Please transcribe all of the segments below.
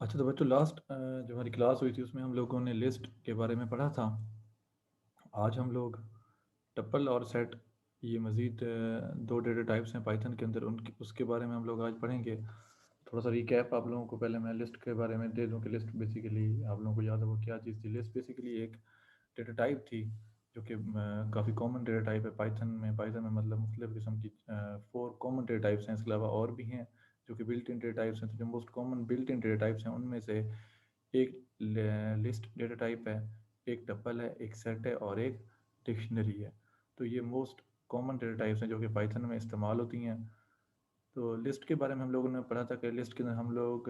अच्छा तो बच्चों लास्ट जो हमारी क्लास हुई थी उसमें हम लोगों ने लिस्ट के बारे में पढ़ा था। आज हम लोग टप्पल और सेट, ये मज़ीद दो डेटा टाइप्स हैं पाइथन के अंदर, उनके उसके बारे में हम लोग आज पढ़ेंगे। थोड़ा सा रिकैप आप लोगों को पहले मैं लिस्ट के बारे में दे दूं कि लिस्ट बेसिकली आप लोगों को याद है वो क्या चीज़ थी। लिस्ट बेसिकली एक डेटा टाइप थी जो कि काफ़ी कॉमन डेटा टाइप है पाइथन में। पाइथन में मतलब मुख्तलिफ़ किस्म की 4 कॉमन डेटा टाइप्स हैं, इसके अलावा और भी हैं जो कि बिल्ट इन डेटा टाइप्स हैं। तो जो most common built in data types हैं उनमें से एक लिस्ट डेटा टाइप है, एक टप्पल है, एक सेट है और एक डिक्शनरी है। तो ये मोस्ट कॉमन डेटा टाइप्स हैं जो कि पाइथन में इस्तेमाल होती हैं। तो लिस्ट के बारे में हम लोगों ने पढ़ा था कि लिस्ट के अंदर हम लोग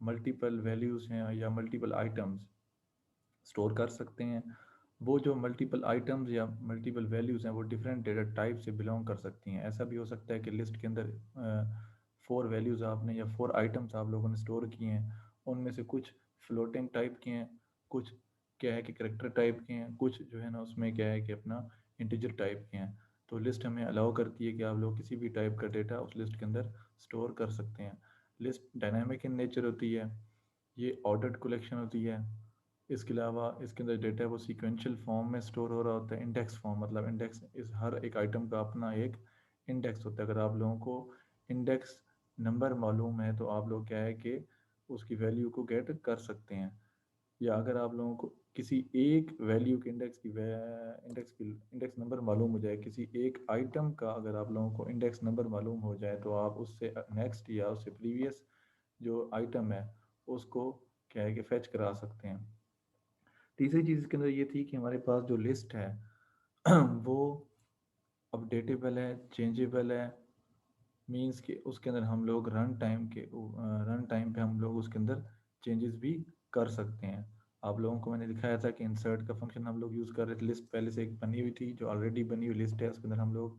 मल्टीपल वैल्यूज़ हैं या मल्टीपल आइटम्स स्टोर कर सकते हैं। वो जो मल्टीपल आइटम्स या मल्टीपल वैल्यूज़ हैं वो डिफरेंट डेटा टाइप से बिलोंग कर सकती हैं। ऐसा भी हो सकता है कि लिस्ट के अंदर 4 वैल्यूज़ आपने या 4 आइटम्स आप लोगों ने स्टोर किए हैं, उनमें से कुछ फ्लोटिंग टाइप के हैं, कुछ क्या है कि करेक्टर टाइप के हैं, कुछ जो है ना उसमें क्या है कि अपना इंटीजर टाइप के हैं। तो लिस्ट हमें अलाउ करती है कि आप लोग किसी भी टाइप का डेटा उस लिस्ट के अंदर स्टोर कर सकते हैं। लिस्ट डायनामिक इन नेचर होती है, ये ऑर्डर्ड कलेक्शन होती है। इसके अलावा इसके अंदर डेटा है वो सीक्वेंशियल फॉर्म में स्टोर हो रहा होता है। इंडेक्स फॉर्म मतलब इंडेक्स इस हर एक आइटम का अपना एक इंडेक्स होता है। अगर आप लोगों को इंडेक्स नंबर मालूम है तो आप लोग क्या है कि उसकी वैल्यू को गेट कर सकते हैं। या अगर आप लोगों को किसी एक वैल्यू के इंडेक्स नंबर मालूम हो जाए, किसी एक आइटम का अगर आप लोगों को इंडेक्स नंबर मालूम हो जाए तो आप उससे नेक्स्ट या उससे प्रीवियस जो आइटम है उसको क्या है कि फैच करा सकते हैं। तीसरी चीज़ इसके अंदर ये थी कि हमारे पास जो लिस्ट है वो अपडेटेबल है, चेंजेबल है। मींस कि उसके अंदर हम लोग रन टाइम पे हम लोग उसके अंदर चेंजेस भी कर सकते हैं। आप लोगों को मैंने दिखाया था कि इंसर्ट का फंक्शन हम लोग यूज़ कर रहे थे। लिस्ट पहले से एक बनी हुई थी जो ऑलरेडी बनी हुई लिस्ट है, उसके अंदर हम लोग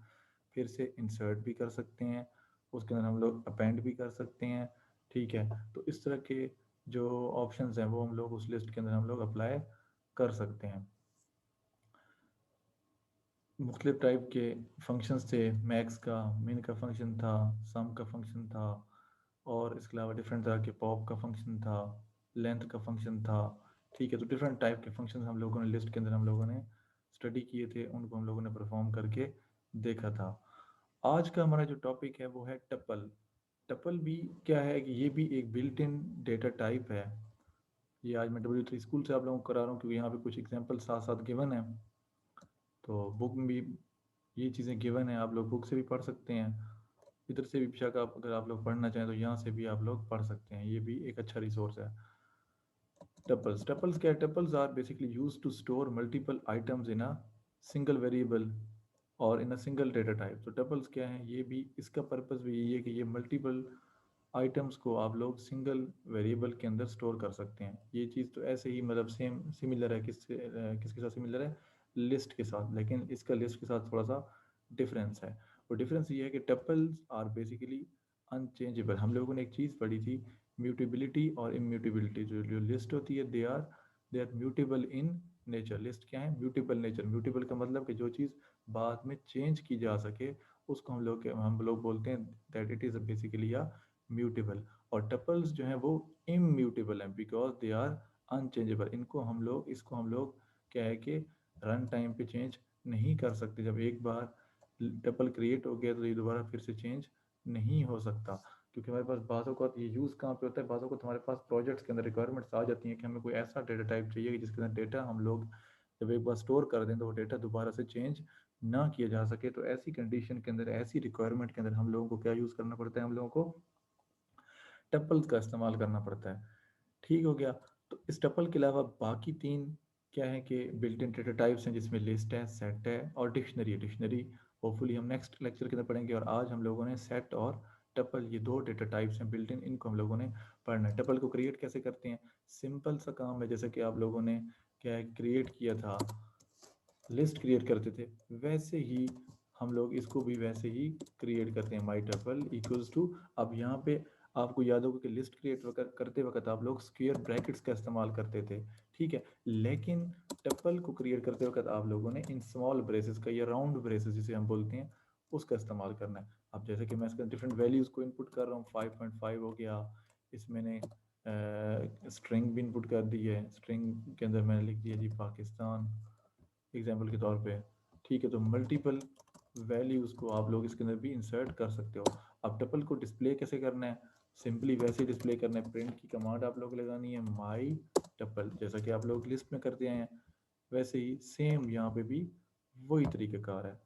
फिर से इंसर्ट भी कर सकते हैं, उसके अंदर हम लोग अपेंड भी कर सकते हैं। ठीक है, तो इस तरह के जो ऑप्शंस हैं वो हम लोग उस लिस्ट के अंदर हम लोग अप्लाई कर सकते हैं। मुख्तलिफ टाइप के फंक्शंस थे, मैक्स का, मिन का फंक्शन था, सम का फंक्शन था, और इसके अलावा डिफरेंट तरह के पॉप का फंक्शन था, लेंथ का फंक्शन था। ठीक है, तो डिफरेंट टाइप के फंक्शन हम लोगों ने लिस्ट के अंदर हम लोगों ने स्टडी किए थे, उनको हम लोगों ने परफॉर्म करके देखा था। आज का हमारा जो टॉपिक है वो है टप्पल। टप्पल भी क्या है कि ये भी एक बिल्ट इन डेटा टाइप है। ये आज मैं W3 स्कूल से आप लोगों को करा रहा हूँ क्योंकि यहाँ पे कुछ एग्जांपल साथ साथ गिवन है। तो बुक में भी ये चीज़ें गिवन है, आप लोग बुक से भी पढ़ सकते हैं। इधर से भी बेशक आप अगर आप लोग पढ़ना चाहें तो यहाँ से भी आप लोग पढ़ सकते हैं, ये भी एक अच्छा रिसोर्स है। टपल्स क्या है? Tuples are basically use to store multiple items in a single variable और in a single data type. तो टपल्स क्या है, ये भी इसका पर्पस भी यही है कि ये मल्टीपल आइटम्स को आप लोग सिंगल वेरिएबल के अंदर स्टोर कर सकते हैं। ये चीज़ तो ऐसे ही मतलब सेम सिमिलर है, किसके साथ सिमिलर है? लिस्ट के साथ, लेकिन इसका लिस्ट के साथ थोड़ा सा डिफरेंस है। और डिफरेंस ये है कि टपल्स आर बेसिकली अनचेंजेबल। हम लोगों ने एक चीज़ पढ़ी थी, म्यूटेबिलिटी और इम्यूटेबिलिटी। जो जो लिस्ट होती है they are mutable in nature. List क्या है? Mutable nature. म्यूटेबल का मतलब कि जो चीज़ बाद में चेंज की जा सके उसको हम लोग बोलते हैं that it is basically a mutable. और टपल्स जो हैं वो इम्यूटेबल हैं बिकॉज दे आर अनचेंजेबल। इसको हम लोग क्या है कि रन टाइम पे चेंज नहीं कर सकते। जब एक बार टपल क्रिएट हो गया तो ये दोबारा फिर से चेंज नहीं हो सकता। क्योंकि हमारे पास बाज़ों का ये यूज़ कहाँ पे होता है, बाज़ों को हमारे पास प्रोजेक्ट्स के अंदर रिक्वायरमेंट्स आ जाती हैं कि हमें कोई ऐसा डेटा टाइप चाहिए कि जिसके अंदर डेटा हम लोग जब एक बार स्टोर कर दें तो वो डेटा दोबारा से चेंज ना किया जा सके। तो ऐसी कंडीशन के अंदर, ऐसी रिक्वायरमेंट के अंदर हम लोगों को क्या यूज़ करना पड़ता है? हम लोगों को टपल्स का इस्तेमाल करना पड़ता है। ठीक हो गया। तो इस टपल के अलावा बाकी 3 क्या है कि बिल्ट इन डेटा टाइप्स हैं, जिसमें लिस्ट है, सेट है और डिक्शनरी है। डिक्शनरी होपफुली हम नेक्स्ट लेक्चर के अंदर पढ़ेंगे। और आज हम लोगों ने सेट और टपल, ये 2 डेटा टाइप्स हैं बिल्ट इन, इनको हम लोगों ने पढ़ना है। टपल को क्रिएट कैसे करते हैं? सिंपल सा काम है, जैसे कि आप लोगों ने क्या है क्रिएट किया था, लिस्ट क्रिएट करते थे, वैसे ही हम लोग इसको भी वैसे ही क्रिएट करते हैं। माई टपल इक्वल्स टू, अब यहाँ पे आपको याद होगा कि लिस्ट क्रिएट करते वक्त आप लोग स्क्वायर ब्रैकेट्स का इस्तेमाल करते थे। ठीक है, लेकिन टपल को क्रिएट करते वक्त आप लोगों ने इन स्मॉल ब्रेसेस का या राउंड ब्रेसेस जिसे हम बोलते हैं उसका इस्तेमाल करना है। अब जैसे कि मैं इसका डिफरेंट वैल्यूज़ को इनपुट कर रहा हूँ, 5.5 हो गया, इस मैंने स्ट्रिंग भी इनपुट कर दी है, स्ट्रिंग के अंदर मैंने लिख दिया जी पाकिस्तान एग्जाम्पल के तौर पे। ठीक है, तो मल्टीपल वैल्यूज़ को आप लोग इसके अंदर भी इंसर्ट कर सकते हो। अब टपल को डिस्प्ले कैसे करना है, सिंपली वैसे ही डिस्प्ले करना है, प्रिंट की कमांड आप लोग लगानी है माई टपल, जैसा कि आप लोग लिस्ट में करते हैं वैसे ही सेम यहाँ पे भी वही तरीक़ाकार है।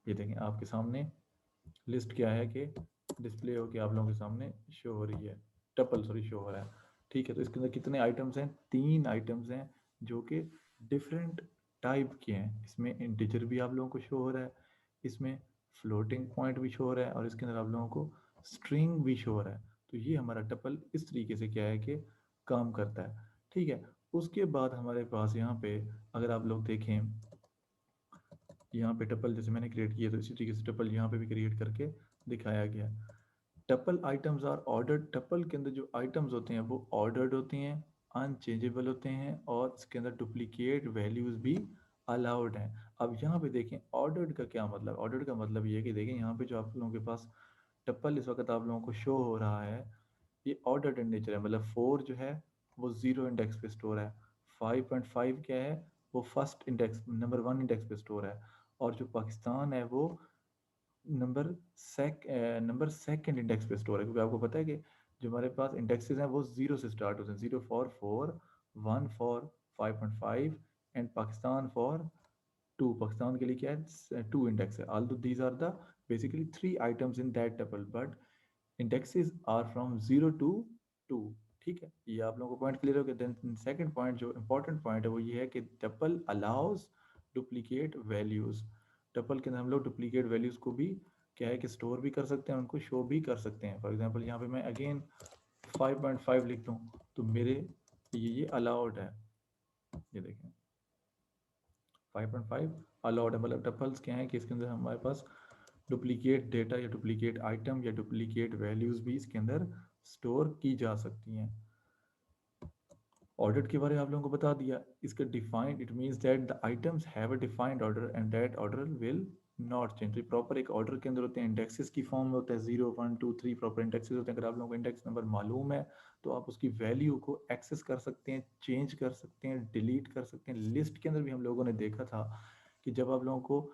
ये देखें आपके सामने लिस्ट क्या है कि डिस्प्ले हो के आप लोगों के सामने शो हो रही है, टपल सॉरी शो हो रहा है। ठीक है, तो इसके अंदर कितने आइटम्स हैं, 3 आइटम्स हैं जो कि डिफरेंट टाइप के हैं। इसमें इंटीजर भी आप लोगों को शो हो रहा है, इसमें फ्लोटिंग पॉइंट भी शो हो रहा है, और इसके अंदर आप लोगों को स्ट्रिंग भी शो हो रहा है। तो ये हमारा टपल इस तरीके से क्या है कि काम करता है। ठीक है, उसके बाद हमारे पास यहाँ पे अगर आप लोग देखें, यहाँ पे टपल जैसे मैंने क्रिएट किया, तो इसी तरीके से टपल यहाँ पे भी क्रिएट करके दिखाया गया। Tuple items are ordered, tuple के अंदर जो आइटम्स होते हैं वो ऑर्डर्ड होते हैं, अनचेंजेबल होते हैं, और इसके अंदर डुप्लीकेट वैल्यूज़ भी अलाउड हैं। अब यहाँ पे देखें ऑर्डर्ड का क्या मतलब, ऑर्डर्ड का मतलब ये है कि देखें यहाँ पे जो आप लोगों के पास टप्पल इस वक्त आप लोगों को शो हो रहा है, ये ऑर्डर्ड इन नेचर है। मतलब 4 जो है वो 0 इंडेक्स पे स्टोर है, 5.5 क्या है वो फर्स्ट इंडेक्स नंबर 1 इंडेक्स पे स्टोर है, और जो पाकिस्तान है वो नंबर नंबर सेकंड इंडेक्स पे स्टोर है। क्योंकि आपको पता है कि जो हमारे पास इंडेक्सेस हैं वो 0 से स्टार्ट होते हैं, 0 for 4, 1 for 5.5 and Pakistan for 2। Pakistan के लिए क्या है 2 इंडेक्स है। Although these are the basically 3 items in that tuple, but indexes are from 0 to 2। ठीक है, ये आप लोगों को पॉइंट क्लियर हो गया। देन सेकंड पॉइंट जो इंपॉर्टेंट पॉइंट है वो ये है कि tuple allows duplicate values. Tuple के अंदर हम लोग डुप्लीकेट वैल्यूज को भी क्या है कि स्टोर भी कर सकते हैं, उनको शो भी कर सकते हैं। फॉर एग्जांपल यहाँ पे मैं अगेन 5.5 लिख दूँ तो मेरे ये अलाउड है, ये देखें 5.5 अलाउड है। मतलब टपल्स क्या है कि इसके अंदर हमारे पास डुप्लीकेट डेटा या डुप्लीकेट आइटम या डुप्लीकेट वैल्यूज़ भी इसके अंदर स्टोर की जा सकती हैं। ऑर्डर के बारे में आप लोगों को बता दिया। इसका defined it means that the items have a defined order and that order will not change. तो प्रॉपर एक ऑर्डर के अंदर होते हैं, इंडेक्सेस की फॉर्म में होता है, 0 1 2 3 प्रॉपर इंडेक्सेस होते हैं। अगर आप लोगों को इंडेक्स नंबर मालूम है तो आप उसकी वैल्यू को एक्सेस कर सकते हैं, चेंज कर सकते हैं, डिलीट कर सकते हैं। लिस्ट के अंदर भी हम लोगों ने देखा था कि जब आप लोगों को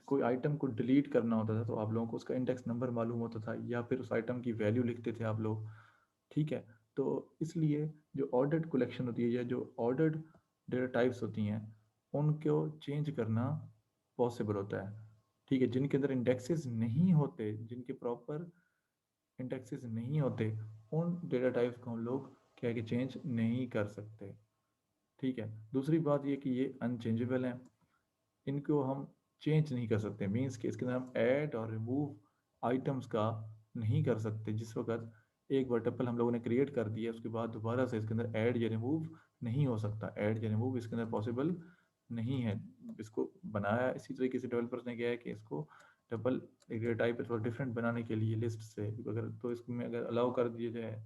कोई आइटम को डिलीट करना होता था तो आप लोगों को उसका इंडेक्स नंबर मालूम होता था, या फिर उस आइटम की वैल्यू लिखते थे आप लोग। ठीक है, तो इसलिए जो ऑर्डर्ड कलेक्शन होती है या जो ऑर्डर्ड डेटा टाइप्स होती हैं उनको चेंज करना पॉसिबल होता है। ठीक है, जिनके अंदर इंडेक्सेस नहीं होते, जिनके प्रॉपर इंडेक्सेस नहीं होते, उन डेटा टाइप्स को हम लोग क्या है कि चेंज नहीं कर सकते। ठीक है, दूसरी बात ये कि ये अनचेंजेबल हैं, इनको हम चेंज नहीं कर सकते। मीन्स कि इसके अंदर हम ऐड और रिमूव आइटम्स का नहीं कर सकते। जिस वक्त एक बार टपल हम लोगों ने क्रिएट कर दिया उसके बाद दोबारा से इसके अंदर ऐड या रिमूव नहीं हो सकता। ऐड या रिमूव इसके अंदर पॉसिबल नहीं है। इसको बनाया इसी तरीके से डेवलपर्स ने किया है कि इसको डबल टाइप थोड़ा डिफरेंट बनाने के लिए लिस्ट से, अगर तो इसमें अगर अलाउ कर दिया जाए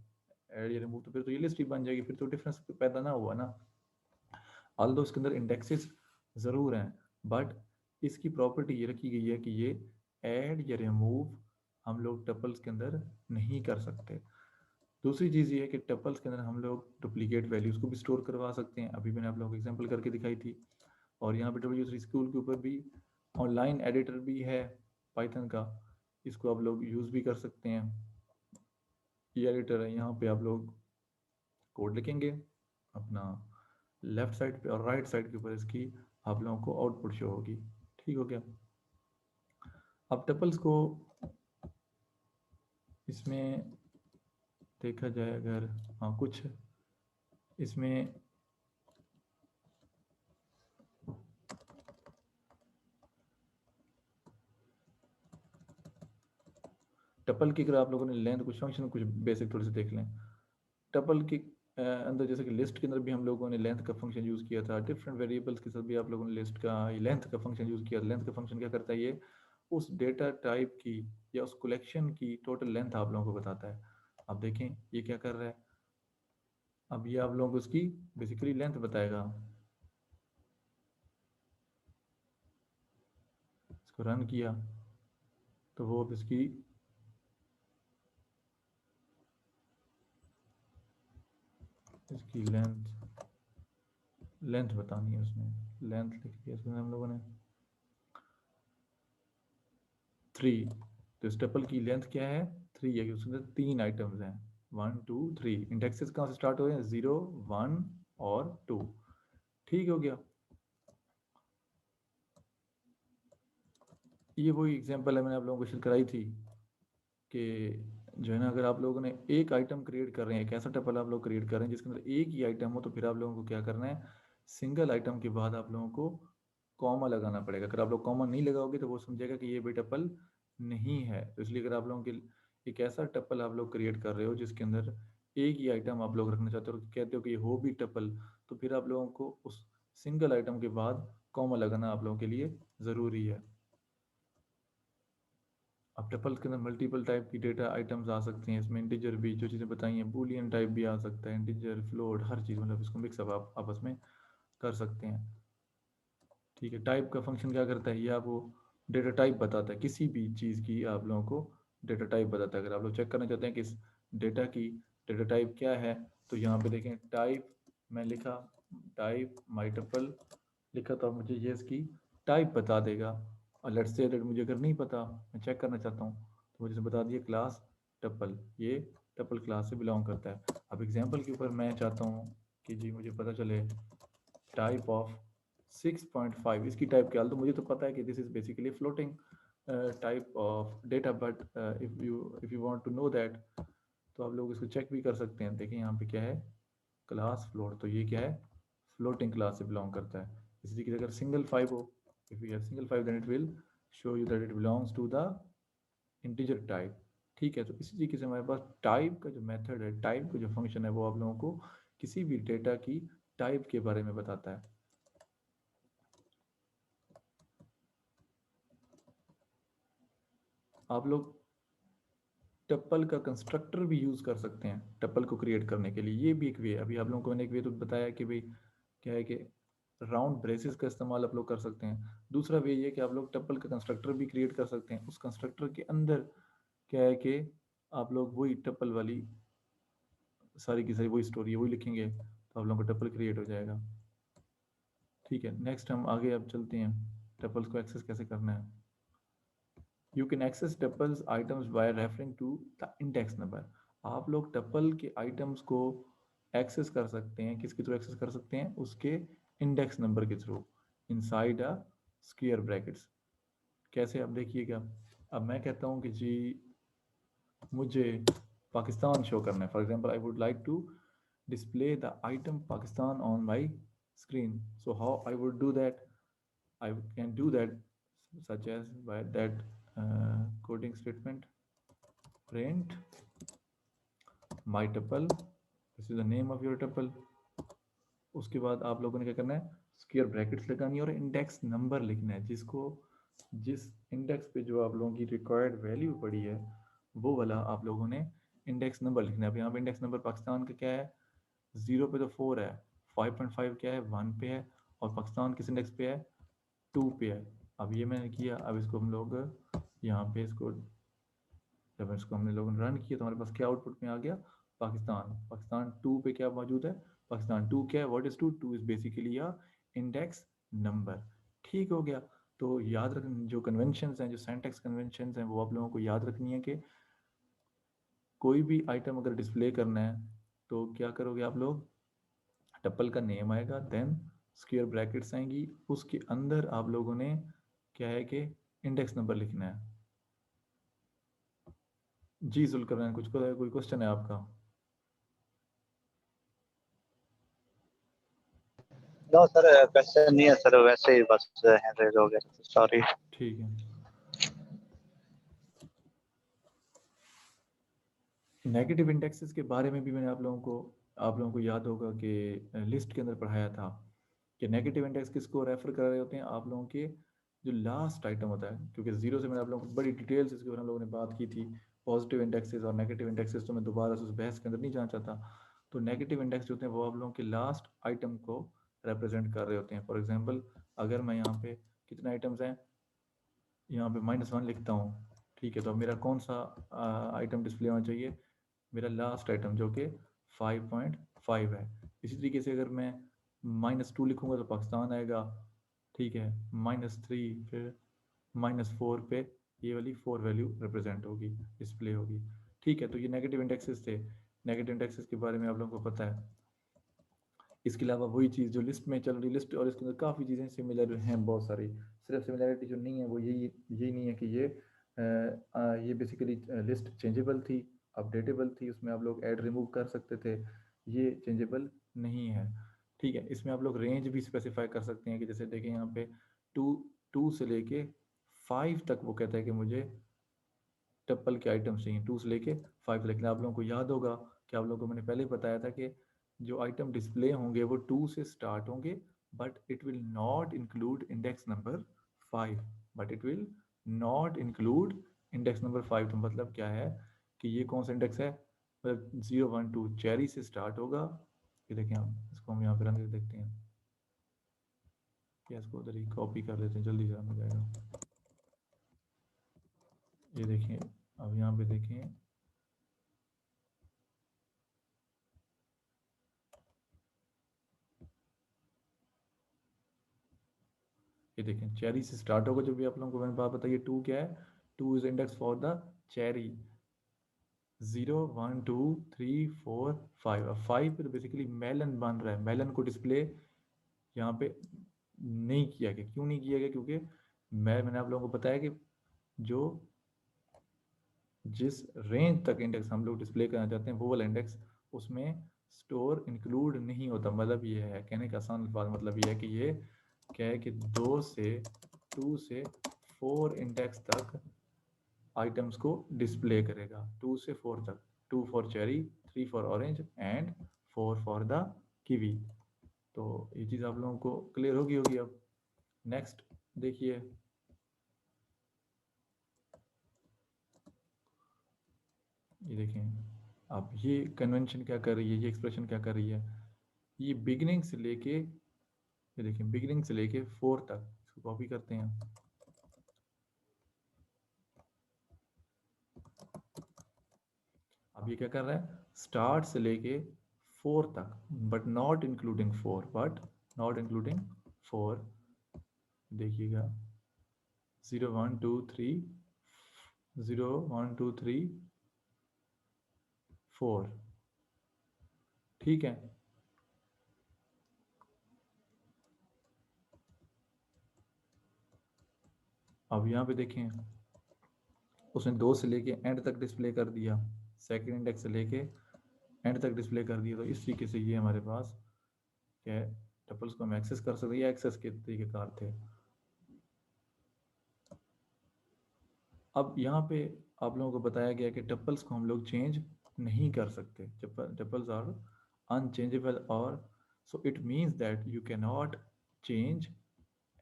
ऐड या रिमूव तो फिर तो ये लिस्ट ही बन जाएगी, फिर तो डिफरेंस पैदा ना हुआ ना। ऑल्दो इसके अंदर इंडेक्सेस ज़रूर हैं, बट इसकी प्रॉपर्टी ये रखी गई है कि ये ऐड या रिमूव हम लोग टपल्स के अंदर नहीं कर सकते। दूसरी चीज़ ये है कि टपल्स के अंदर हम लोग डुप्लीकेट वैल्यूज़ को भी स्टोर करवा सकते हैं। अभी मैंने आप लोगों को एग्जांपल करके दिखाई थी। और यहाँ पे W3 स्कूल के ऊपर भी ऑनलाइन एडिटर भी है पाइथन का, इसको आप लोग यूज़ भी कर सकते हैं। ये एडिटर है, यहाँ पे आप लोग कोड लिखेंगे अपना, लेफ्ट साइड पे और राइट साइड के ऊपर इसकी आप लोगों को आउटपुट शो होगी। ठीक हो गया। अब टपल्स को इसमें देखा जाए अगर, हाँ कुछ इसमें टपल की अगर आप लोगों ने लेंथ कुछ फंक्शन कुछ बेसिक थोड़े से देख लें। टपल के अंदर जैसे कि लिस्ट के अंदर भी हम लोगों ने लेंथ का फंक्शन यूज़ किया था, डिफरेंट वेरिएबल्स के साथ भी आप लोगों ने लिस्ट का लेंथ का फंक्शन यूज़ किया। लेंथ का फंक्शन क्या करता है, ये उस डेटा टाइप की या उस कलेक्शन की टोटल लेंथ आप लोगों को बताता है। अब देखें ये क्या कर रहा है, अब ये आप लोगों को उसकी बेसिकली लेंथ बताएगा। इसको रन किया तो वो अब इसकी इसकी लेंथ बतानी है, उसमें लेंथ लिख दिया इसमें हम लोगों ने 3। तो स्टेपल की लेंथ क्या है? 3 है, उसके अंदर 3 आइटम्स हैं, 1 2 3। इंडेक्सेस कहाँ से स्टार्ट हो रहे हैं? 0 1 और 2। ठीक हो गया। ये वही एग्जांपल है मैंने आप लोगों को शेयर कराई थी कि जो है ना, अगर आप लोगों ने एक आइटम क्रिएट कर रहे हैं, एक ऐसा टपल आप लोग क्रिएट कर रहे हैं जिसके अंदर एक ही आइटम हो, तो फिर आप लोगों को क्या करना है? सिंगल आइटम के बाद आप लोगों को कॉमा लगाना पड़ेगा। अगर आप लोग कॉमा नहीं लगाओगे तो वो समझेगा कि ये भी टपल नहीं है। तो इसलिए अगर आप लोगों के एक ऐसा टपल आप लोग क्रिएट कर रहे हो जिसके अंदर एक ही आइटम आप लोग रखना चाहते हो, कहते हो कि ये हो भी टपल, तो फिर आप लोगों को उस सिंगल आइटम के बाद कॉमा लगाना आप लोगों के लिए ज़रूरी है। अब टपल्स के अंदर मल्टीपल टाइप की डेटा आइटम्स आ सकती हैं, इसमें इंटीजर भी, जो चीज़ें बताई हैं, बूलियन टाइप भी आ सकता है, इंटीजर फ्लोट, हर चीज़, मतलब इसको मिक्सअप आप आपस में कर सकते हैं। ठीक है। टाइप का फंक्शन क्या करता है? ये आपको डेटा टाइप बताता है, किसी भी चीज़ की आप लोगों को डेटा टाइप बताता है। अगर आप लोग चेक करना चाहते हैं कि इस डेटा की डेटा टाइप क्या है, तो यहाँ पे देखें टाइप, मैं लिखा टाइप माई टपल लिखा, तो अब मुझे ये इसकी टाइप बता देगा। और लेट्स से दैट मुझे अगर नहीं पता, मैं चेक करना चाहता हूँ, तो मुझे बता दिया क्लास टपल, ये टपल क्लास से बिलोंग करता है। अब एग्जांपल के ऊपर मैं चाहता हूँ कि जी मुझे पता चले टाइप ऑफ 6.5, इसकी टाइप क्या, तो मुझे तो पता है कि this is basically floating type of data, but if you want to know that, तो आप लोग इसको चेक भी कर सकते हैं। देखिए यहाँ पे क्या है? क्लास फ्लोट, तो ये क्या है? फ्लोटिंग क्लास से बिलोंग करता है। इसी तरीके से अगर सिंगल 5 हो, if you have single 5 then it will show you that it belongs to the integer type. ठीक है। तो इसी तरीके से हमारे पास टाइप का जो मेथड है, टाइप का जो फंक्शन है, वो आप लोगों को किसी भी डेटा की टाइप के बारे में बताता है। आप लोग टप्पल का कंस्ट्रक्टर भी यूज़ कर सकते हैं टप्पल को क्रिएट करने के लिए, ये भी एक वे है। अभी आप लोगों को मैंने एक वे तो बताया कि भाई क्या है कि राउंड ब्रेसेस का इस्तेमाल आप लोग कर सकते हैं। दूसरा वे ये कि आप लोग टप्पल का कंस्ट्रक्टर भी क्रिएट कर सकते हैं। उस कंस्ट्रक्टर के अंदर क्या है कि आप लोग वही टप्पल वाली सारी की सारी वही स्टोरी है, वही लिखेंगे, तो आप लोगों को टप्पल क्रिएट हो जाएगा। ठीक है। नेक्स्ट हम आगे अब चलते हैं, टप्पल्स को एक्सेस कैसे करना है। You can access tuples items by referring to the index number. आप लोग टपल के आइटम्स को एक्सेस कर सकते हैं, किसके थ्रू एक्सेस कर सकते हैं? उसके इंडेक्स नंबर के through, inside a square brackets. कैसे? अब देखिएगा, अब मैं कहता हूँ कि जी मुझे पाकिस्तान शो करना है, for example I would like to display the item Pakistan on my screen. So how I would do that? I can do that such as by that coding statement, print my tuple, this is the name of your tuple। उसके बाद आप लोगों ने क्या करना है? Square brackets लगानी है और इंडेक्स नंबर लिखना है, जिसको जिस इंडेक्स पे जो आप लोगों की रिक्वायर्ड वैल्यू पड़ी है, वो वाला आप लोगों ने इंडेक्स नंबर लिखना है। अब यहाँ पे इंडेक्स नंबर पाकिस्तान का क्या है? 0 पे तो 4 है, 5.5 क्या है? 1 पे है, और पाकिस्तान किस इंडेक्स पे है? 2 पे है। अब ये मैंने किया, अब इसको हम लोग यहाँ पे इसको, जब इसको हमने लोगों ने रन किया तो हमारे पास क्या आउटपुट में आ गया? पाकिस्तान। पाकिस्तान 2 पे क्या मौजूद है? पाकिस्तान 2 क्या है? What is 2? 2 is basically a index number. ठीक हो गया। तो याद रखना, जो कन्वेंशंस हैं, जो सिंटैक्स कन्वेंशंस हैं, वो आप लोगों को याद रखनी है कि कोई भी आइटम अगर डिस्प्ले करना है तो क्या करोगे आप लोग? टप्पल का नेम आएगा, देन स्क्वायर ब्रैकेट्स आएंगी, उसके अंदर आप लोगों ने क्या है कि इंडेक्स नंबर लिखना है। जी जुल्कर, कुछ कोई क्वेश्चन है आपका? नो सर, क्वेश्चन नहीं है सर, वैसे ही बस हैंड रेज हो गया, सॉरी। ठीक है। नेगेटिव इंडेक्सेस के बारे में भी मैंने आप लोगों को याद होगा कि लिस्ट के अंदर पढ़ाया था कि नेगेटिव इंडेक्स किसको रेफर कर रहे होते हैं? आप लोगों के जो लास्ट आइटम होता है, क्योंकि जीरो से मैंने आप लोगों को बड़ी डिटेल्स इसके बारे में हम लोगों ने बात की थी, पॉजिटिव इंडेक्सेस और नेगेटिव इंडेक्सेस, तो मैं दोबारा से उस बहस के अंदर नहीं जाना चाहता। तो नेगेटिव इंडेक्स जो होते हैं वो आप लोगों के लास्ट आइटम को रिप्रेजेंट कर रहे होते हैं। फॉर एग्जाम्पल, अगर मैं यहाँ पे कितने आइटम्स हैं, यहाँ पे -1 लिखता हूँ, ठीक है, तो अब मेरा कौन सा आइटम डिस्प्ले होना चाहिए? मेरा लास्ट आइटम जो कि 5.5 है। इसी तरीके से अगर मैं -2 लिखूंगा तो पाकिस्तान आएगा, ठीक है। -3 फिर -4 पे ये वाली 4 वैल्यू रिप्रेजेंट होगी, डिस्प्ले होगी, ठीक है। तो ये नेगेटिव इंडेक्सेस थे। नेगेटिव इंडेक्सेस के बारे में आप लोगों को पता है। इसके अलावा वही चीज़ जो लिस्ट में चल रही, लिस्ट और इसके अंदर काफ़ी चीज़ें सिमिलर हैं बहुत सारी। सिर्फ सिमिलरिटी जो नहीं है वो यही नहीं है कि ये बेसिकली लिस्ट चेंजेबल थी, अपडेटेबल थी, उसमें आप लोग ऐड रिमूव कर सकते थे। ये चेंजेबल नहीं है, ठीक है। इसमें आप लोग रेंज भी स्पेसिफाई कर सकते हैं कि जैसे देखें यहाँ पे 2 से लेके 5 तक वो कहता है कि मुझे टप्पल के आइटम्स चाहिए 2 से लेके 5। लेकिन आप लोगों को याद होगा कि आप लोगों को मैंने पहले बताया था कि जो आइटम डिस्प्ले होंगे वो 2 से स्टार्ट होंगे, but it will not include index number 5। But it will not include index number 5। तो मतलब क्या है कि ये कौन सा इंडेक्स है, मतलब 0 1 2 चेरी से स्टार्ट होगा। ये देखें, हम इसको हम यहाँ पे रन करके देखते हैं, क्या इसको उधर ही कॉपी कर लेते हैं, जल्दी से रन हो जाएगा। ये देखिए, अब यहाँ पे देखें, ये देखें चेरी से स्टार्ट होगा। जब भी आप लोगों को मैंने बात बताई, 2 क्या है, 2 is index for the cherry. 0 1 2 3 4 5। अब 5 पे तो बेसिकली मेलन बन रहा है। मेलन को डिस्प्ले यहाँ पे नहीं किया गया। क्यों नहीं किया गया? क्योंकि मैंने आप लोगों को बताया कि जो जिस रेंज तक इंडेक्स हम लोग डिस्प्ले करना चाहते हैं वो वाला इंडेक्स उसमें स्टोर इंक्लूड नहीं होता। मतलब ये है, कहने का आसान बात मतलब ये है कि ये क्या है कि 2 से 4 इंडेक्स तक आइटम्स को डिस्प्ले करेगा। 2 से 4 तक, 2 for cherry, 3 for orange and 4 for the kiwi. तो ये चीज़ आप लोगों को क्लियर होगी। अब नेक्स्ट देखिए, ये देखें अब ये कन्वेंशन क्या कर रही है, ये एक्सप्रेशन क्या कर रही है। ये बिगिनिंग से लेके, ये देखें बिगिनिंग से लेके 4 तक, इसको कॉपी करते हैं। अब ये क्या कर रहा है, स्टार्ट से लेके 4 तक, but not including 4, but not including 4। देखिएगा 0 1 2 3, 0 1 2 3 4, ठीक है। अब यहाँ पे देखें, उसने 2 से लेके एंड तक डिस्प्ले कर दिया, सेकंड इंडेक्स से लेके एंड तक डिस्प्ले कर दिया। तो इस तरीके से ये हमारे पास क्या है, टपल्स को हम एक्सेस कर सकते हैं। एक्सेस के तरीकेकार थे। अब यहाँ पे आप लोगों को बताया गया कि टपल्स को हम लोग चेंज नहीं कर सकते। टपल्स आर अनचेंजेबल, और so it means that you can not change,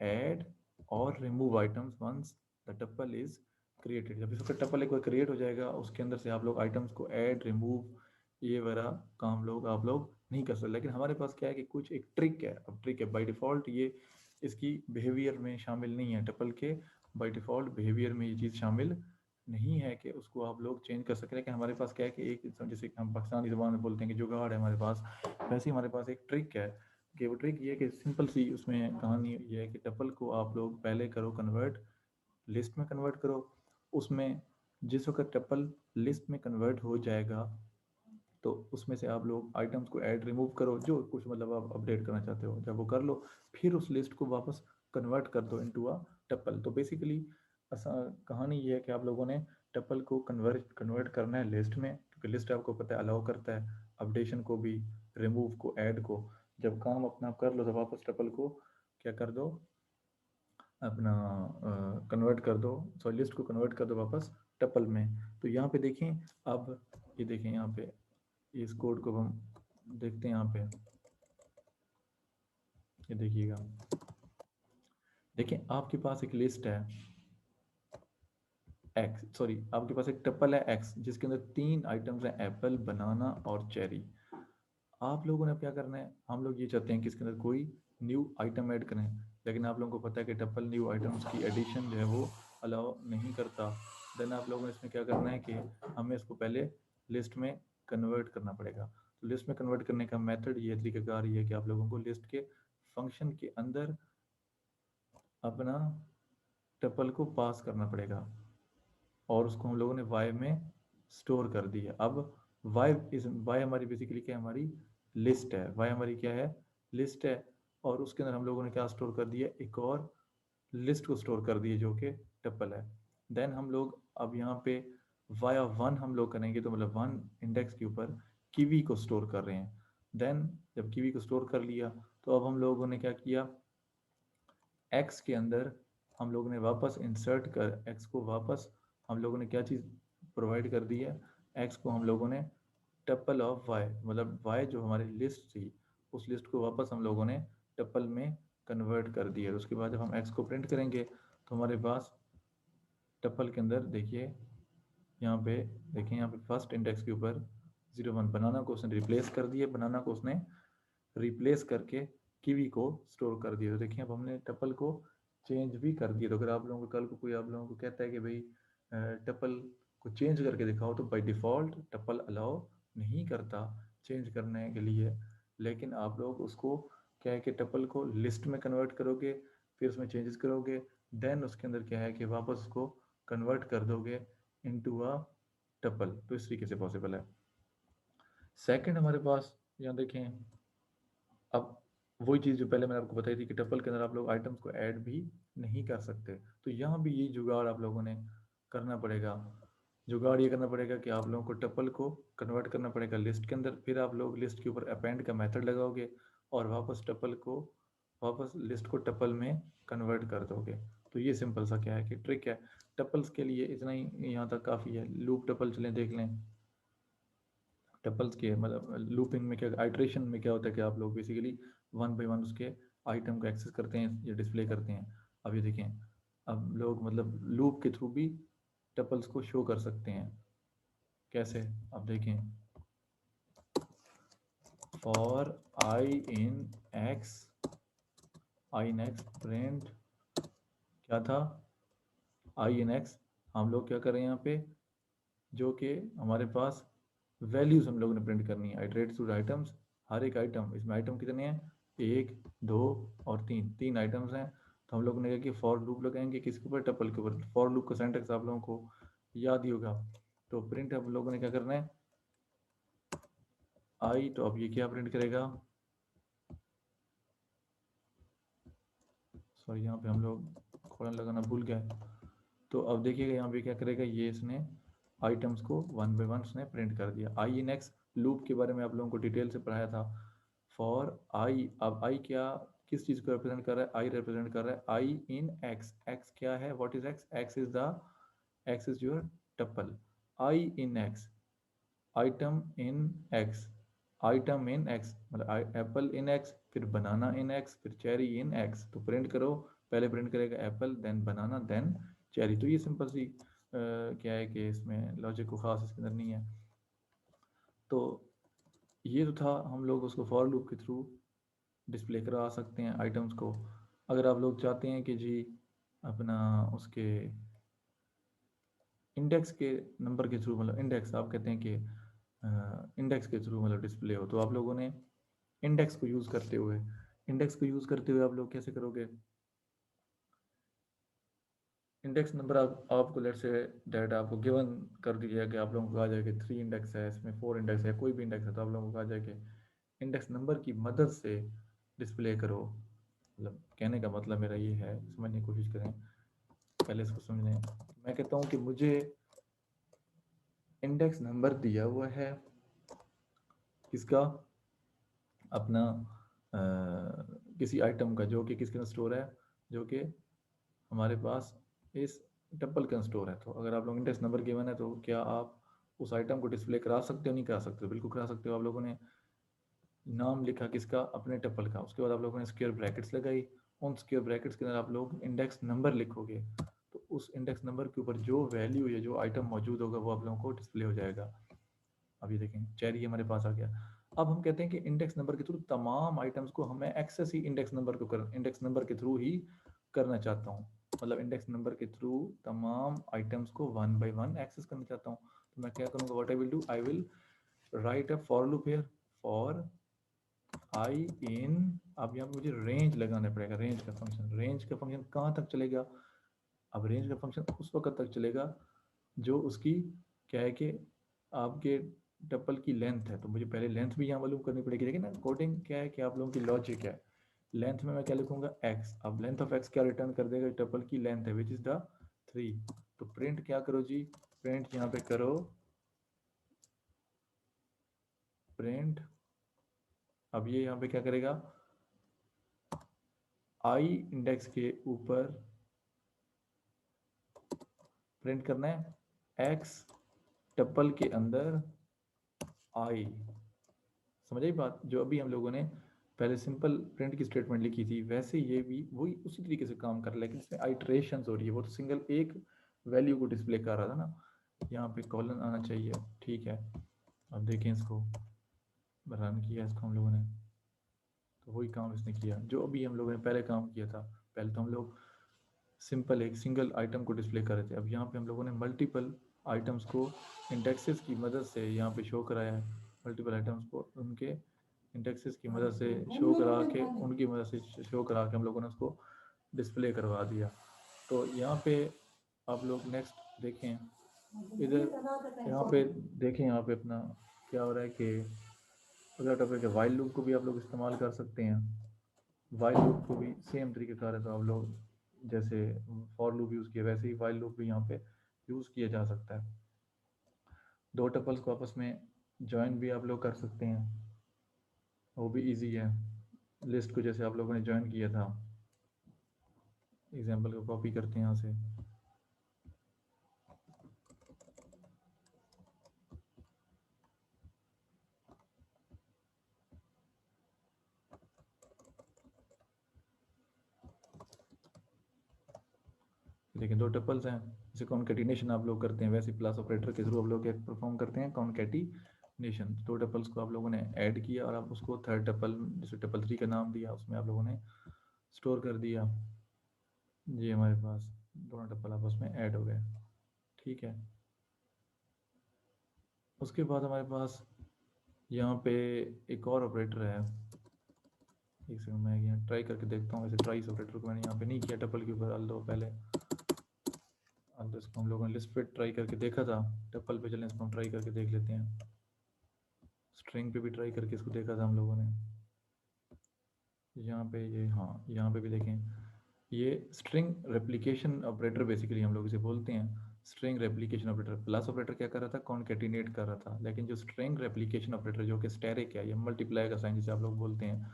add or remove items once the tuple is created. जब इसका टपल एक बार क्रिएट हो जाएगा, उसके अंदर से आप लोग आइटम्स को ऐड, रिमूव, ये वगैरह काम लोग आप लोग नहीं कर सकते। लेकिन हमारे पास क्या है कि कुछ एक ट्रिक है। अब ट्रिक है, बाय डिफ़ॉल्ट ये इसकी बिहेवियर में शामिल नहीं है। टपल के बाय डिफ़ॉल्ट बिहेवियर में ये चीज़ शामिल नहीं है कि उसको आप लोग चेंज कर सकें। लेकिन हमारे पास क्या है कि एक, जैसे हम पाकिस्तानी ज़ुबान में बोलते हैं कि जुगाड़ है हमारे पास, वैसे ही हमारे पास एक ट्रिक है कि वो ट्रिक ये है कि सिंपल सी उसमें कहानी ये है कि टपल को आप लोग पहले करो कन्वर्ट, लिस्ट में कन्वर्ट करो। उसमें जिस वक्त टपल लिस्ट में कन्वर्ट हो जाएगा तो उसमें से आप लोग आइटम्स को ऐड, रिमूव करो, जो कुछ मतलब आप अपडेट करना चाहते हो जब वो कर लो, फिर उस लिस्ट को वापस कन्वर्ट कर दो इनटू अ टपल। तो बेसिकली कहानी ये है कि आप लोगों ने टपल को कन्वर्ट करना है लिस्ट में, क्योंकि लिस्ट आपको पता है अलाउ करता है अपडेशन को भी, रिमूव को, ऐड को। जब काम अपना कर लो तो वापस टपल को क्या कर दो, अपना कन्वर्ट कर दो, सॉरी लिस्ट को कन्वर्ट कर दो वापस टपल में। तो यहाँ पे देखें, अब ये देखें यहाँ पे इस कोड को हम देखते हैं। यहाँ पे ये देखिएगा, देखिए आपके पास एक लिस्ट है एक्स, सॉरी आपके पास एक टपल है एक्स जिसके अंदर 3 आइटम्स हैं, एप्पल, बनाना और चेरी। आप लोगों ने क्या करना है, हम लोग ये चाहते हैं कि इसके अंदर कोई न्यू आइटम ऐड करें, लेकिन आप लोगों को पता है कि टपल न्यू आइटम्स की एडिशन जो है वो अलाउ नहीं करता। देन आप लोगों ने इसमें क्या करना है कि हमें इसको पहले लिस्ट में कन्वर्ट करना पड़ेगा। तो लिस्ट में कन्वर्ट करने का मेथड ये तरीकाकार ये है कि आप लोगों को लिस्ट के फंक्शन के अंदर अपना टपल को पास करना पड़ेगा और उसको हम लोगों ने y में स्टोर कर दिया। अब y हमारी बेसिकली क्या है, हमारी लिस्ट है। y हमारी क्या है, लिस्ट है। और उसके अंदर हम लोगों ने क्या स्टोर कर दिया, एक और लिस्ट को स्टोर कर दिए जो कि टपल है। देन हम लोग अब यहाँ पे y1 हम लोग करेंगे, तो मतलब 1 इंडेक्स के ऊपर कीवी को स्टोर कर रहे हैं। देन जब कीवी को स्टोर कर लिया तो अब हम लोगों ने क्या किया, x के अंदर हम लोगों ने वापस इंसर्ट कर x को वापस हम लोगों ने क्या चीज़ प्रोवाइड कर दी है, x को हम लोगों ने टपल ऑफ y, मतलब y जो हमारी लिस्ट थी उस लिस्ट को वापस हम लोगों ने टपल में कन्वर्ट कर दिया। उसके बाद जब हम x को प्रिंट करेंगे तो हमारे पास टपल के अंदर देखिए यहाँ पे, देखिए यहाँ पे फर्स्ट इंडेक्स के ऊपर 01 बनाना को उसने रिप्लेस कर दिया, बनाना को उसने रिप्लेस करके कीवी को स्टोर कर दिया। तो देखिए अब हमने टपल को चेंज भी कर दिया। तो अगर आप लोगों को कल को कोई आप लोगों को कहता है कि भाई टपल को चेंज करके दिखाओ, तो बाय डिफ़ॉल्ट टपल अलाउ नहीं करता चेंज करने के लिए, लेकिन आप लोग उसको क्या है कि टपल को लिस्ट में कन्वर्ट करोगे, फिर उसमें चेंजेस करोगे, देन उसके अंदर क्या है कि वापस उसको कन्वर्ट कर दोगे इनटू अ टपल। तो इस तरीके से पॉसिबल है। सेकंड हमारे पास यहाँ देखें, अब वही चीज़ जो पहले मैंने आपको बताई थी कि टपल के अंदर आप लोग आइटम्स को ऐड भी नहीं कर सकते, तो यहाँ भी ये जुगाड़ आप लोगों ने करना पड़ेगा। जुगाड़ ये करना पड़ेगा कि आप लोगों को टपल को कन्वर्ट करना पड़ेगा लिस्ट के अंदर, फिर आप लोग लिस्ट के ऊपर अपेंड का मेथड लगाओगे और वापस टपल को, वापस लिस्ट को टपल में कन्वर्ट कर दोगे। तो ये सिंपल सा क्या है कि ट्रिक है। टपल्स के लिए इतना ही यहाँ तक काफ़ी है। लूप टपल चलें देख लें। टपल्स के मतलब लूपिंग में क्या, आइट्रेशन में क्या होता है कि आप लोग बेसिकली 1 बाय 1 उसके आइटम को एक्सेस करते हैं या डिस्प्ले करते हैं। अब ये देखें, अब लोग मतलब लूप के थ्रू भी टपल्स को शो कर सकते हैं। कैसे, अब देखें, for I in x print क्या था, आई इन एक्स हम लोग क्या कर रहे हैं यहाँ पे, जो कि हमारे पास वैल्यूज़ हम लोगों ने प्रिंट करनी है। आइटरेट थ्रू आइटम्स, हर एक आइटम, इसमें आइटम कितने हैं, 1 2 और 3 आइटम्स हैं। तो हम लोगों ने क्या कि फॉर लूप लगाएंगे किसके ऊपर, टपल के ऊपर। फॉर लूप का सिंटैक्स आप लोगों को याद ही होगा। तो प्रिंट हम लोगों ने क्या करना है, आई, तो अब ये क्या प्रिंट करेगा, सॉरी यहाँ पे हम लोग खोलन लगाना भूल गए। तो अब देखिएगा यहाँ पे क्या करेगा, ये इसने आइटम्स को 1 बाय 1 उसने प्रिंट कर दिया। आई इन एक्स लूप के बारे में आप लोगों को डिटेल से पढ़ाया था। फॉर आई, अब आई क्या किस चीज़ को रिप्रेजेंट कर रहा है, आई रिप्रेजेंट कर रहा है आई इन एक्स। एक्स क्या है, what is x, x is your tuple. I in x, item in x, item in x मतलब एप्पल इन एक्स, फिर बनाना इन एक्स, फिर चेरी इन एक्स। तो प्रिंट करो, पहले प्रिंट करेगा एप्पल, देन बनाना, देन चेरी। तो ये सिंपल सी क्या है कि इसमें लॉजिक को खास इसके अंदर नहीं है। तो ये तो था, हम लोग उसको फॉर लूप के थ्रू डिस्प्ले करा सकते हैं आइटम्स को। अगर आप लोग चाहते हैं कि जी अपना उसके इंडेक्स के नंबर के थ्रू, मतलब इंडेक्स आप कहते हैं कि इंडेक्स के थ्रू मतलब डिस्प्ले हो, तो आप लोगों ने इंडेक्स को यूज़ करते हुए, आप लोग कैसे करोगे, इंडेक्स नंबर आपको लेट से डायरेक्ट आपको गिवन कर दिया कि आप लोगों को आ जाए कि 3 इंडेक्स है, इसमें 4 इंडेक्स है, कोई भी इंडेक्स है, तो आप लोगों को आ जाए कि इंडेक्स नंबर की मदद से डिस्प्ले करो। मतलब कहने का मतलब मेरा ये है, समझने की कोशिश करें, पहले इसको समझ लें। मैं कहता हूँ कि मुझे इंडेक्स नंबर दिया हुआ है किसका, अपना किसी आइटम का, जो कि किसके अंदर स्टोर है, जो कि हमारे पास इस टप्पल के अंदर स्टोर है। तो अगर आप लोग इंडेक्स नंबर गिवन है तो क्या आप उस आइटम को डिस्प्ले करा सकते हो, नहीं करा सकते हो, बिल्कुल करा सकते हो। आप लोगों ने नाम लिखा किसका, अपने टप्पल का, उसके बाद आप लोगों ने स्क्वायर ब्रैकेट्स लगाई, उन स्क्वायर ब्रैकेट्स के अंदर आप लोग इंडेक्स नंबर लिखोगे, तो उस इंडेक्स नंबर के ऊपर जो वैल्यू या जो आइटम मौजूद होगा वो आप लोगों को डिस्प्ले हो जाएगा। अभी देखें चेरी हमारे पास आ गया। अब हम कहते हैं कि इंडेक्स नंबर के थ्रू तमाम आइटम्स को हमें एक्सेस ही इंडेक्स नंबर के थ्रू ही करना चाहता हूँ। मतलब इंडेक्स नंबर के थ्रू तमाम आइटम्स को 1 बाय 1 एक्सेस करना चाहता हूँ। तो मैं क्या करूँगा, what I will do, I will write a for loop here. For I in, अब यहाँ पे मुझे रेंज लगाना पड़ेगा, रेंज का फंक्शन कहाँ तक चलेगा? अब रेंज का फंक्शन उस वक्त तक चलेगा जो उसकी क्या है कि आपके टपल की लेंथ है, तो मुझे पहले लेंथ भी यहाँ मालूम करनी पड़ेगी। लेकिन ना कोडिंग क्या है कि आप लोगों की लॉजिक है, लेंथ में मैं क्या लिखूंगा x, अब लेंथ ऑफ x क्या रिटर्न कर देगा? टपल की लेंथ है विच इज द 3, तो प्रिंट क्या करो जी, प्रिंट यहाँ पे करो प्रिंट, अब ये यहाँ पे क्या करेगा, i इंडेक्स के ऊपर प्रिंट करना है x टपल के अंदर i, समझ आई बात? जो अभी हम लोगों ने पहले सिंपल प्रिंट की स्टेटमेंट लिखी थी वैसे ये भी वही उसी तरीके से काम कर रहा है, लेकिन इसमें आइट्रेशंस हो रही है, वो तो सिंगल एक वैल्यू को डिस्प्ले कर रहा था ना, यहाँ पे कॉलन आना चाहिए। ठीक है, अब देखें इसको, रन किया इसको हम लोगों ने, तो वही काम इसने किया जो अभी हम लोगों ने पहले काम किया था। पहले तो हम लोग सिंपल एक सिंगल आइटम को डिस्प्ले कर रहे थे, अब यहाँ पे हम लोगों ने मल्टीपल आइटम्स को इंडेक्सेस की मदद से यहाँ पे शो कराया है, मल्टीपल आइटम्स को उनके इंडेक्सेस की मदद से शो करा के, उनकी मदद से शो करा के हम लोगों ने उसको डिस्प्ले करवा दिया। तो यहाँ पे आप लोग नेक्स्ट देखें, इधर यहाँ पे देखें, यहाँ पे अपना क्या हो रहा है कि अगला टॉपिक है वाइल लूप को भी आप लोग इस्तेमाल कर सकते हैं। वाइल लूप को भी सेम तरीके का है, तो आप लोग जैसे फॉर लूप यूज़ किया वैसे ही वाइल लूप भी यहाँ पे यूज़ किया जा सकता है। दो टपल्स को आपस में ज्वाइन भी आप लोग कर सकते हैं, वो भी इजी है। लिस्ट को जैसे आप लोगों ने ज्वाइन किया था, एग्जाम्पल को कॉपी करते हैं यहाँ से, लेकिन दो टपल्स हैं, जैसे कॉन्केटिनेशन आप लोग करते हैं वैसे प्लस ऑपरेटर के थ्रू आप लोग परफॉर्म करते हैं कॉन्केटिनेशन। दो टपल्स को आप लोगों ने ऐड किया और आप उसको थर्ड टपल, जैसे टपल 3 का नाम दिया, उसमें आप लोगों ने स्टोर कर दिया, ये हमारे पास दोनों टपल आपस में ऐड हो गए। ठीक है, उसके बाद हमारे पास यहाँ पे एक और ऑपरेटर है, एक सेकंड मैं यहाँ ट्राई करके देखता हूँ। वैसे ट्राई ऑपरेटर को मैंने यहाँ पे नहीं किया टपल के ऊपर, अल दो पहले इसको हम लोगों ने लिस्ट पे ट्राई करके देखा था, टपल पे चलें इसको हम ट्राई करके देख लेते हैं। स्ट्रिंग पे भी ट्राई करके इसको देखा था हम लोगों ने, यहाँ पे ये, हाँ यहाँ पे भी देखें, ये स्ट्रिंग रेप्लिकेशन ऑपरेटर बेसिकली हम लोग इसे बोलते हैं। String replication operator, plus operator क्या कर रहा था, कॉन्केटिनेट कर रहा था, लेकिन जो स्ट्रिंग रेप्लिकेशन ऑपरेटर जो कि स्टैरिक है, ये मल्टीप्लाई का साइन जिसे आप लोग बोलते हैं,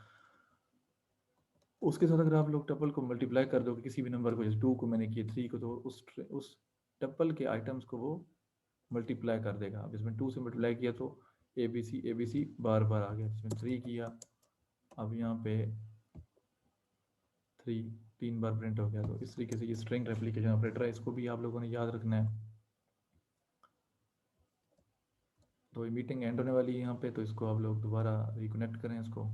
उसके साथ अगर आप लोग टपल को मल्टीप्लाई कर दोगे किसी भी नंबर को, जैसे 2 को मैंने किया 3 को, तो उस टपल के आइटम्स को वो मल्टीप्लाई कर देगा। अब इसमें 2 से मल्टीप्लाई किया तो ए बी सी बार बार आ गया, इसमें 3 किया, अब यहाँ पे 3 बार प्रिंट हो गया। तो इस तरीके से ये स्ट्रिंग रेप्लिकेशन ऑपरेटर है, इसको भी आप लोगों ने याद रखना है। तो ये मीटिंग एंड होने वाली है यहाँ पे, तो इसको आप लोग दोबारा रिकनेक्ट करें इसको।